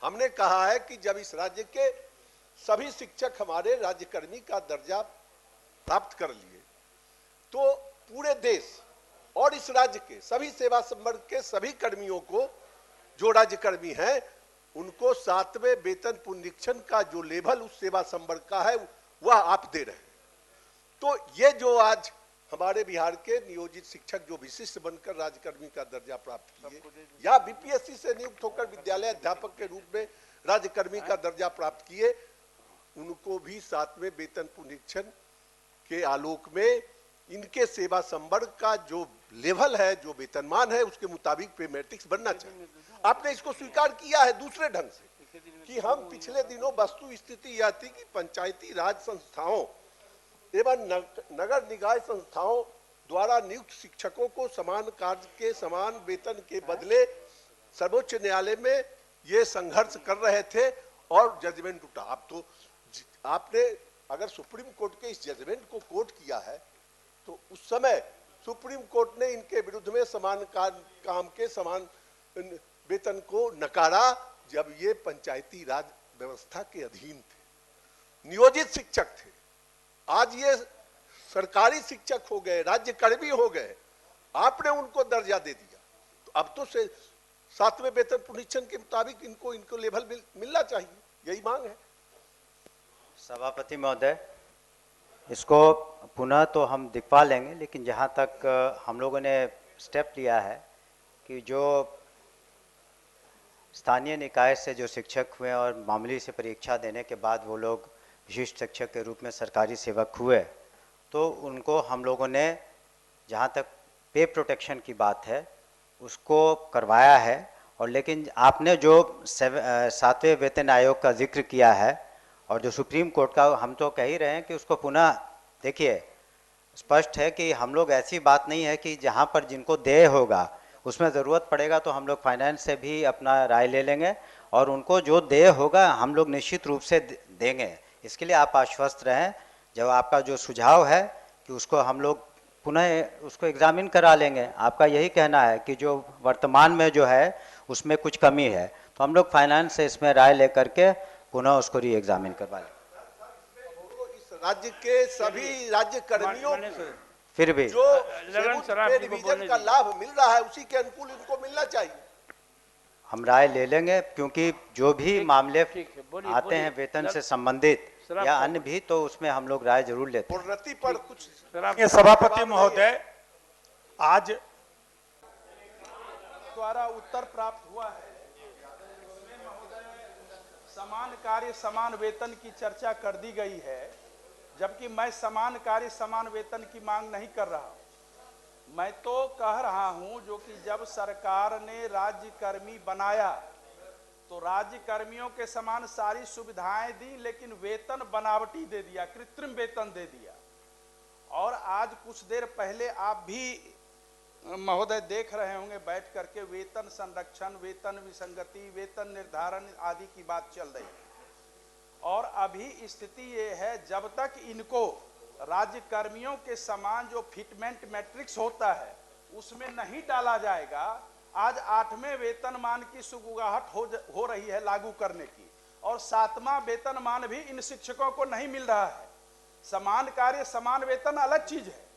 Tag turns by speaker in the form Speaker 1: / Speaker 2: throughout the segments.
Speaker 1: हमने कहा है कि जब इस राज्य के सभी शिक्षक हमारे राज्यकर्मी का दर्जा प्राप्त कर लिए तो पूरे देश और इस राज्य के सभी सेवा संवर्ग के सभी कर्मियों को, जो राज्यकर्मी हैं, उनको 7वें वेतन पुनरीक्षण का जो लेवल उस सेवा संवर्ग का है वह आप दे रहे हैं। तो ये जो आज हमारे बिहार के नियोजित शिक्षक जो विशिष्ट बनकर राज्यकर्मी का दर्जा प्राप्त किए या बीपीएससी से नियुक्त होकर विद्यालय अध्यापक के रूप में राज्यकर्मी का दर्जा प्राप्त किए, उनको भी 7वें वेतन पुनरीक्षण के आलोक में इनके सेवा संवर्ग का जो लेवल है, जो वेतनमान है, उसके मुताबिक पे मैट्रिक्स बनना चाहिए। आपने इसको स्वीकार किया है दूसरे ढंग से कि हम पिछले दिनों वस्तु स्थिति यह थी कि पंचायती राज संस्थाओं एवं नगर निकाय संस्थाओं द्वारा नियुक्त शिक्षकों को समान कार्य के समान वेतन के बदले सर्वोच्च न्यायालय में ये संघर्ष कर रहे थे और जजमेंट उठा। अब तो आपने अगर सुप्रीम कोर्ट के इस जजमेंट को कोट किया है तो उस समय सुप्रीम कोर्ट ने इनके विरुद्ध में समान काम के समान वेतन को नकारा जब ये पंचायती राज व्यवस्था के अधीन थे, नियोजित शिक्षक थे। आज ये सरकारी शिक्षक हो गए, राज्यकर्मी हो गए, आपने उनको दर्जा दे दिया, तो अब तो 7वें वेतन पुनरीक्षण के मुताबिक इनको लेवल मिलना चाहिए, यही मांग है।
Speaker 2: सभापति महोदय, इसको पुनः तो हम दिखवा लेंगे, लेकिन जहाँ तक हम लोगों ने स्टेप लिया है कि जो स्थानीय निकाय से जो शिक्षक हुए और मामूली से परीक्षा देने के बाद वो लोग विशिष्ट शिक्षक के रूप में सरकारी सेवक हुए, तो उनको हम लोगों ने जहाँ तक पे प्रोटेक्शन की बात है उसको करवाया है। और लेकिन आपने जो 7वें वेतन आयोग का जिक्र किया है और जो सुप्रीम कोर्ट का, हम तो कह ही रहे हैं कि उसको पुनः देखिए, स्पष्ट है कि हम लोग ऐसी बात नहीं है कि जहाँ पर जिनको देय होगा उसमें ज़रूरत पड़ेगा तो हम लोग फाइनेंस से भी अपना राय ले लेंगे और उनको जो देय होगा हम लोग निश्चित रूप से देंगे। इसके लिए आप आश्वस्त रहें। जब आपका जो सुझाव है कि उसको हम लोग पुनः उसको एग्जामिन करा लेंगे, आपका यही कहना है कि जो वर्तमान में जो है उसमें कुछ कमी है, तो हम लोग फाइनेंस से इसमें राय लेकर के पुनः उसको री एग्जामिन करवा लें।
Speaker 1: इस राज्य के सभी राज्य कर्मियों
Speaker 2: फिर भी
Speaker 1: जो डिवीजन का लाभ मिल रहा है उसी के अनुकूल इनको मिलना चाहिए।
Speaker 2: हम राय ले लेंगे, क्योंकि जो भी मामले आते हैं वेतन से संबंधित या अन्य भी, तो उसमें हम लोग राय जरूर लेते हैं।
Speaker 1: प्रोन्नति पर कुछ
Speaker 3: सभापति महोदय, आज
Speaker 4: द्वारा उत्तर प्राप्त हुआ है, समान कार्य समान वेतन की चर्चा कर दी गई है, जबकि मैं समान कार्य समान वेतन की मांग नहीं कर रहा हूं। मैं तो कह रहा हूं जो कि जब सरकार ने राज्यकर्मी बनाया तो राज्यकर्मियों के समान सारी सुविधाएं दी, लेकिन वेतन बनावटी दे दिया, कृत्रिम वेतन दे दिया। और आज कुछ देर पहले आप भी महोदय देख रहे होंगे बैठ करके वेतन संरक्षण, वेतन विसंगति, वेतन निर्धारण आदि की बात चल रही है। और अभी स्थिति ये है, जब तक इनको राज्यकर्मियों के समान जो फिटमेंट मैट्रिक्स होता है उसमें नहीं डाला जाएगा, आज 8वें वेतनमान की सुगबुगाहट हो रही है लागू करने की, और 7वां वेतनमान भी इन शिक्षकों को नहीं मिल रहा है। समान कार्य समान वेतन अलग चीज है।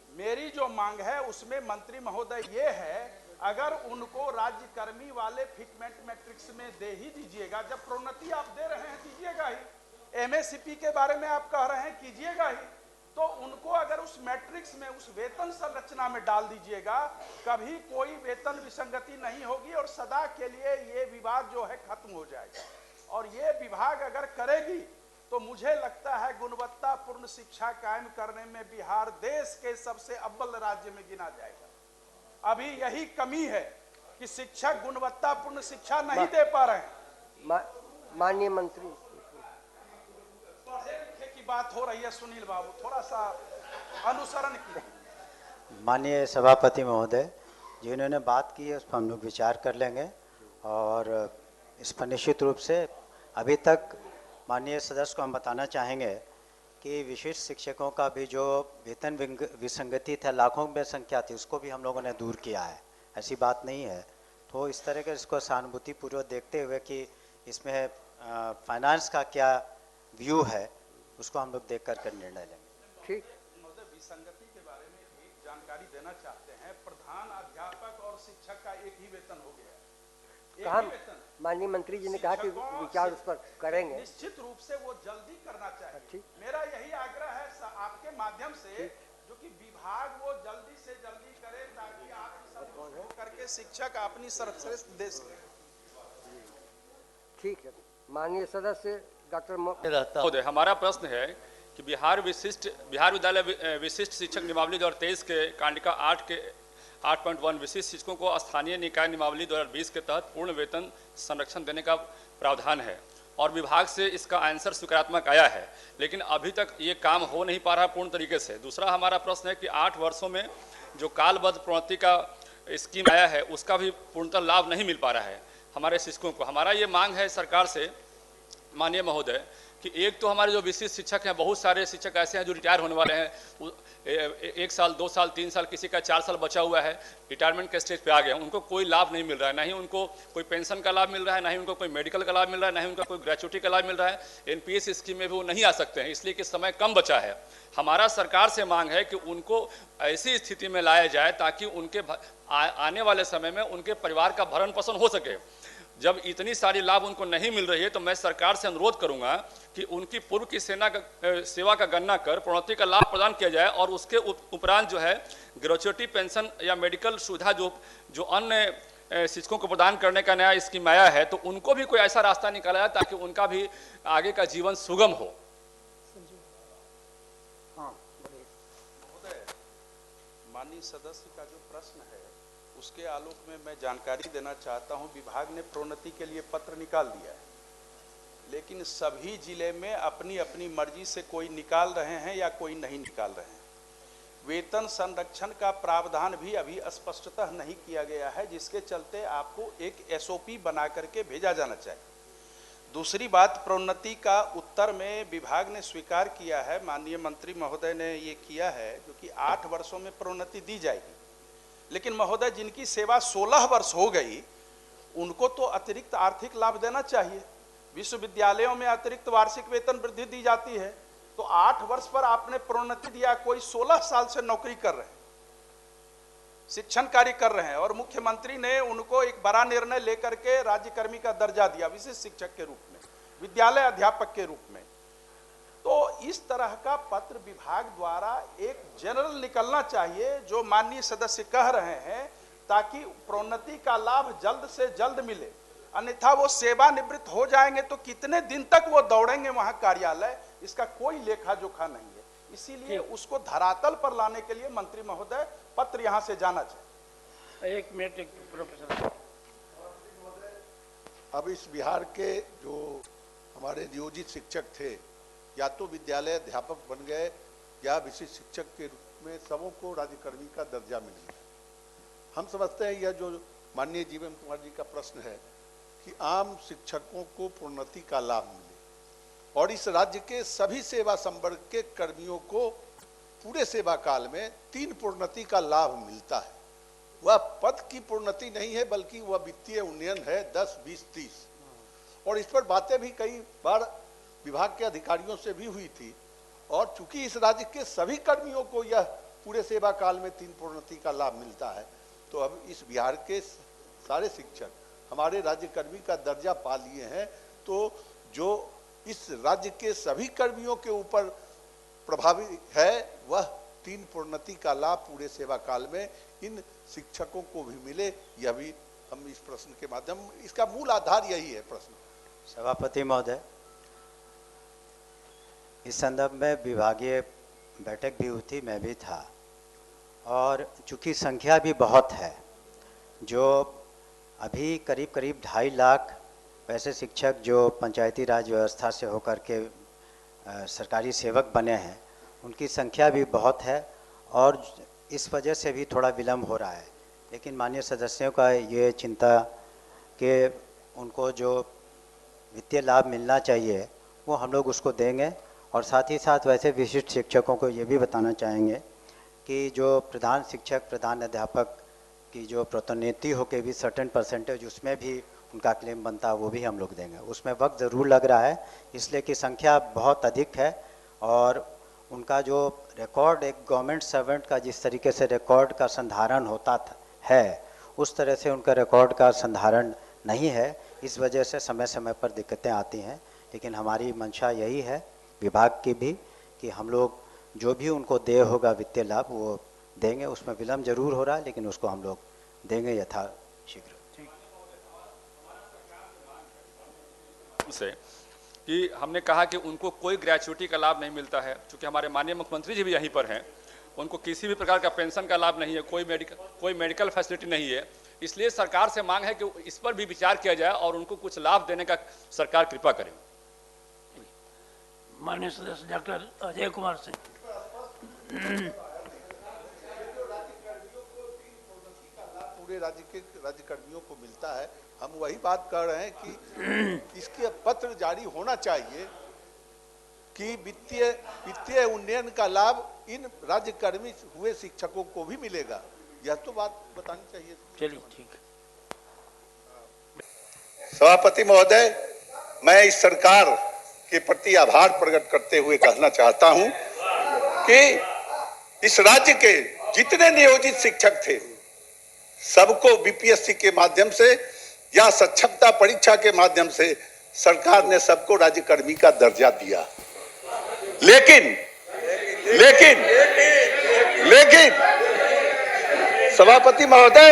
Speaker 4: मेरी जो मांग है उसमें मंत्री महोदय ये है, अगर उनको राज्यकर्मी वाले फिटमेंट मैट्रिक्स में दे ही दीजिएगा, जब प्रोन्नति आप दे रहे हैं दीजिएगा ही, एमएससीपी के बारे में आप कह रहे हैं कीजिएगा ही, तो उनको अगर उस मैट्रिक्स में उस वेतन संरचना में डाल दीजिएगा, कभी कोई वेतन विसंगति नहीं होगी और सदा के लिए ये विवाद जो है खत्म हो जाएगा। और ये विभाग अगर करेगी तो मुझे लगता है गुणवत्तापूर्ण शिक्षा कायम करने में बिहार देश के सबसे अव्वल राज्य में गिना जाएगा। अभी यही कमी है कि शिक्षक गुणवत्तापूर्ण शिक्षा नहीं दे पा रहे हैं।
Speaker 5: माननीय मंत्री,
Speaker 4: पढ़े लिखे की बात हो रही है, सुनील बाबू थोड़ा सा अनुसरण कीजिए।
Speaker 2: माननीय सभापति महोदय, जिन्होंने बात की है उस पर हम लोग विचार कर लेंगे और इस पर निश्चित रूप से अभी तक माननीय सदस्य को हम बताना चाहेंगे कि विशिष्ट शिक्षकों का भी जो वेतन विसंगति था, लाखों में संख्या थी, उसको भी हम लोगों ने दूर किया है, ऐसी बात नहीं है। तो इस तरह के इसको सहानुभूतिपूर्वक देखते हुए कि इसमें फाइनेंस का क्या व्यू है, उसको हम लोग देख कर निर्णय लेंगे।
Speaker 5: ठीक।
Speaker 4: महोदय, विसंगति के बारे में एक जानकारी देना चाहते हैं। प्रधान अध्यापक और शिक्षक का एक ही वेतन हो गया है,
Speaker 5: कहा
Speaker 4: एक ही वेतन।
Speaker 5: माननीय मंत्री जी ने कहा कि विचार उस पर करेंगे।
Speaker 4: निश्चित रूप से वो जल्दी करना चाहिए।
Speaker 5: ठीक।
Speaker 4: मेरा यही आग्रह है आपके माध्यम से, जो कि विभाग वो जल्दी से जल्दी करे, ताकि आप करके शिक्षक अपनी सर्वश्रेष्ठ दे सके।
Speaker 5: ठीक है, माननीय सदस्य डॉक्टर
Speaker 6: महोदय, हमारा प्रश्न है कि बिहार विद्यालय विशिष्ट शिक्षक नियमावली 2023 के कांडिका 8 के 8.1 विशिष्ट शिक्षकों को स्थानीय निकाय नियमावली 2020 के तहत पूर्ण वेतन संरक्षण देने का प्रावधान है और विभाग से इसका आंसर सकारात्मक आया है, लेकिन अभी तक ये काम हो नहीं पा रहा पूर्ण तरीके से। दूसरा हमारा प्रश्न है कि 8 वर्षों में जो कालबद्ध प्रोन्नति का स्कीम आया है उसका भी पूर्णतः लाभ नहीं मिल पा रहा है हमारे शिक्षकों को। हमारा ये मांग है सरकार से माननीय महोदय कि एक तो हमारे जो विशिष्ट शिक्षक हैं, बहुत सारे शिक्षक ऐसे हैं जो रिटायर होने वाले हैं, 1 साल 2 साल 3 साल, किसी का 4 साल बचा हुआ है, रिटायरमेंट के स्टेज पे आ गए हैं, उनको कोई लाभ नहीं मिल रहा है, ना ही उनको कोई पेंशन का लाभ मिल रहा है, ना ही उनको कोई मेडिकल का लाभ मिल रहा है, ना ही उनका कोई ग्रेचुटी का लाभ मिल रहा है। एनपीएस स्कीम में भी वो नहीं आ सकते हैं, इसलिए कि समय कम बचा है। हमारा सरकार से मांग है कि उनको ऐसी स्थिति में लाया जाए ताकि उनके आने वाले समय में उनके परिवार का भरण पोषण हो सके। जब इतनी सारी लाभ उनको नहीं मिल रही है तो मैं सरकार से अनुरोध करूंगा कि उनकी पूर्व की सेवा का गणना कर प्रोन्नति का लाभ प्रदान किया जाए और उसके उपरांत जो है ग्रेचुटी पेंशन या मेडिकल सुविधा जो अन्य शिक्षकों को प्रदान करने का नया स्कीम आया है, तो उनको भी कोई ऐसा रास्ता निकाला जाए ताकि उनका भी आगे का जीवन सुगम हो।
Speaker 4: माननीय सदस्य का जो प्रश्न है उसके आलोक में मैं जानकारी देना चाहता हूं। विभाग ने प्रोन्नति के लिए पत्र निकाल दिया है, लेकिन सभी जिले में अपनी अपनी मर्जी से कोई निकाल रहे हैं या कोई नहीं निकाल रहे हैं। वेतन संरक्षण का प्रावधान भी अभी स्पष्टतः नहीं किया गया है, जिसके चलते आपको एक एसओपी बना करके भेजा जाना चाहिए। दूसरी बात, प्रोन्नति का उत्तर में विभाग ने स्वीकार किया है, माननीय मंत्री महोदय ने ये किया है, जो कि 8 वर्षों में प्रोन्नति दी जाएगी। लेकिन महोदय, जिनकी सेवा 16 वर्ष हो गई उनको तो अतिरिक्त आर्थिक लाभ देना चाहिए। विश्वविद्यालयों में अतिरिक्त वार्षिक वेतन वृद्धि दी जाती है, तो 8 वर्ष पर आपने प्रोन्नति दिया, कोई 16 साल से नौकरी कर रहे हैं, शिक्षण कार्य कर रहे हैं, और मुख्यमंत्री ने उनको एक बड़ा निर्णय लेकर के राज्यकर्मी का दर्जा दिया, विशिष्ट शिक्षक के रूप में, विद्यालय अध्यापक के रूप में। तो इस तरह का पत्र विभाग द्वारा एक जनरल निकलना चाहिए, जो माननीय सदस्य कह रहे हैं, ताकि प्रोन्नति का लाभ जल्द से जल्द मिले। अन्यथा वो सेवानिवृत्त हो जाएंगे तो कितने दिन तक वो दौड़ेंगे वहां कार्यालय, इसका कोई लेखा जोखा नहीं है। इसीलिए उसको धरातल पर लाने के लिए मंत्री महोदय पत्र यहां से जाना चाहिए।
Speaker 7: 1 मिनट प्रोफेसर।
Speaker 1: अब इस बिहार के जो हमारे नियोजित शिक्षक थे, या तो विद्यालय अध्यापक बन गए या विशिष्ट शिक्षक के रूप में सबों को राज्यकर्मी का दर्जा मिल गया। हम समझते हैं यह जो माननीय जीवन कुमार जी का प्रश्न है कि आम शिक्षकों को प्रोन्नति का लाभ मिले और इस राज्य के सभी सेवा संवर्ग के कर्मियों को पूरे सेवा काल में 3 प्रोन्नति का लाभ मिलता है। वह पद की प्रोन्नति नहीं है, बल्कि वह वित्तीय उन्नयन है 10, 20, 30। और इस पर बातें भी कई बार विभाग के अधिकारियों से भी हुई थी, और चूंकि इस राज्य के सभी कर्मियों को यह पूरे सेवा काल में 3 प्रोन्नति का लाभ मिलता है, तो अब इस बिहार के सारे शिक्षक हमारे राज्यकर्मी का दर्जा पा लिए हैं। तो जो इस राज्य के सभी कर्मियों के ऊपर प्रभावी है, वह 3 प्रोन्नति का लाभ पूरे सेवा काल में इन शिक्षकों को भी मिले, यह भी हम इस प्रश्न के माध्यम, इसका मूल आधार यही है प्रश्न।
Speaker 2: सभापति महोदय, इस संदर्भ में विभागीय बैठक भी हुई थी, मैं भी था, और चूंकि संख्या भी बहुत है, जो अभी करीब 2.5 लाख वैसे शिक्षक जो पंचायती राज व्यवस्था से होकर के सरकारी सेवक बने हैं, उनकी संख्या भी बहुत है और इस वजह से भी थोड़ा विलम्ब हो रहा है। लेकिन माननीय सदस्यों का ये चिंता कि उनको जो वित्तीय लाभ मिलना चाहिए वो हम लोग उसको देंगे, और साथ ही साथ वैसे विशिष्ट शिक्षकों को ये भी बताना चाहेंगे कि जो प्रधान शिक्षक, प्रधान अध्यापक की जो प्रोन्नति हो के भी सर्टेन परसेंटेज उसमें भी उनका क्लेम बनता है वो भी हम लोग देंगे। उसमें वक्त ज़रूर लग रहा है इसलिए कि संख्या बहुत अधिक है और उनका जो रिकॉर्ड एक गवर्नमेंट सर्वेंट का जिस तरीके से रिकॉर्ड का संधारण होता है उस तरह से उनका रिकॉर्ड का संधारण नहीं है। इस वजह से समय समय पर दिक्कतें आती हैं, लेकिन हमारी मंशा यही है विभाग की भी कि हम लोग जो भी उनको देय होगा वित्तीय लाभ वो देंगे। उसमें विलम्ब जरूर हो रहा है लेकिन उसको हम लोग देंगे यथाशीघ्र।
Speaker 6: से कि हमने कहा कि उनको कोई ग्रेचुइटी का लाभ नहीं मिलता है, क्योंकि हमारे माननीय मुख्यमंत्री जी भी यहीं पर हैं, उनको किसी भी प्रकार का पेंशन का लाभ नहीं है, कोई मेडिकल फैसिलिटी नहीं है। इसलिए सरकार से मांग है कि इस पर भी विचार किया जाए और उनको कुछ लाभ देने का सरकार कृपा करे।
Speaker 7: माननीय सदस्य डॉक्टर अजय कुमार सिंह।
Speaker 1: पूरे राज्य के राज्यकर्मियों को मिलता है। हम वही बात कर रहे हैं कि इसके पत्र जारी होना चाहिए कि वित्तीय उन्नयन का लाभ इन राज्यकर्मी हुए शिक्षकों को भी मिलेगा। यह तो बात बतानी चाहिए।
Speaker 7: चलिए ठीक है।
Speaker 1: सभापति महोदय, मैं इस सरकार के प्रति आभार प्रकट करते हुए कहना चाहता हूं कि इस राज्य के जितने नियोजित शिक्षक थे सबको बीपीएससी के माध्यम से या सक्षमता परीक्षा के माध्यम से सरकार ने सबको राज्यकर्मी का दर्जा दिया। लेकिन सभापति महोदय,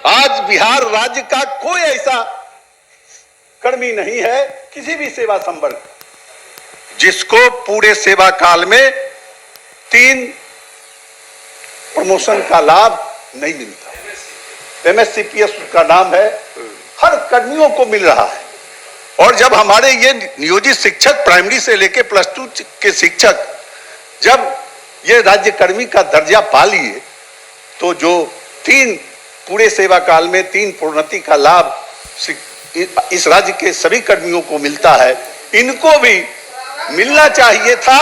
Speaker 1: आज बिहार राज्य का कोई ऐसा कर्मी नहीं है किसी भी सेवा संवर्ग जिसको पूरे सेवा काल में 3 प्रमोशन का लाभ नहीं मिलता। MSCPS का नाम है, हर कर्मियों को मिल रहा है। और जब हमारे ये नियोजित शिक्षक प्राइमरी से लेके +2 के शिक्षक जब ये राज्यकर्मी का दर्जा पा लिए तो जो 3 पूरे सेवा काल में 3 प्रोन्नति का लाभ इस राज्य के सभी कर्मियों को मिलता है, इनको भी मिलना चाहिए था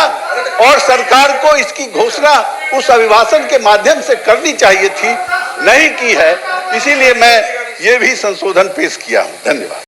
Speaker 1: और सरकार को इसकी घोषणा उस अभिभाषण के माध्यम से करनी चाहिए थी, नहीं की है। इसीलिए मैं ये भी संशोधन पेश किया हूं। धन्यवाद।